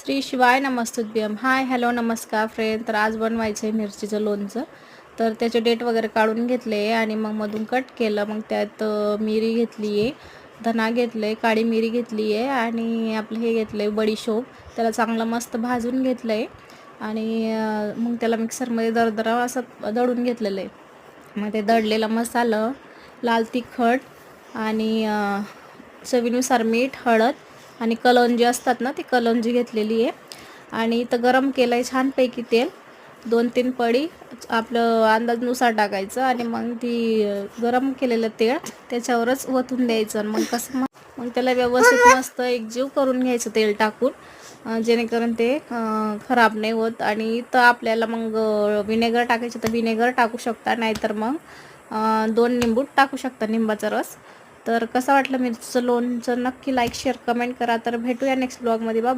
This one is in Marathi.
श्री शिवाय नमस्तुभ्यम. हाय हॅलो नमस्कार फ्रेंड. तर आज बनवायचं आहे मिरचीचं लोणचं. तर त्याचे डेट वगैरे काढून घेतले आणि मग मधून कट केलं. मग त्यात मिरी घेतली आहे, धना घेतले, काळी मिरी घेतली आहे आणि आपलं हे घेतलं आहे बडीशोप. त्याला चांगलं मस्त भाजून घेतलं आहे आणि मग त्याला मिक्सरमध्ये दरदरा असं दळून घेतलेलं आहे. मग ते दळलेला मसाला, लाल तिखट आणि चवीनुसार मीठ, हळद आणि कलौंजी असतात ना, ती कलौंजी घेतलेली आहे. आणि इथं गरम केलं आहे छानपैकी तेल. 2-3 पळी आपलं अंदाजानुसार टाकायचं आणि मग ती गरम केलेलं तेल त्याच्यावरच ओतून द्यायचं. मग मग त्याला व्यवस्थित मस्त एकजीव करून घ्यायचं तेल टाकून, जेणेकरून ते खराब नाही होत. आणि इथं आपल्याला मग विनेगर टाकायचं तर विनेगर टाकू शकता, नाहीतर मग 2 लिंबू टाकू शकता, लिंबाचा रस. तर कसं वाटलं मिरचीचं लोणचं नक्की लाईक शेअर कमेंट करा. तर भेटूया नेक्स्ट ब्लॉगमध्ये. बाय.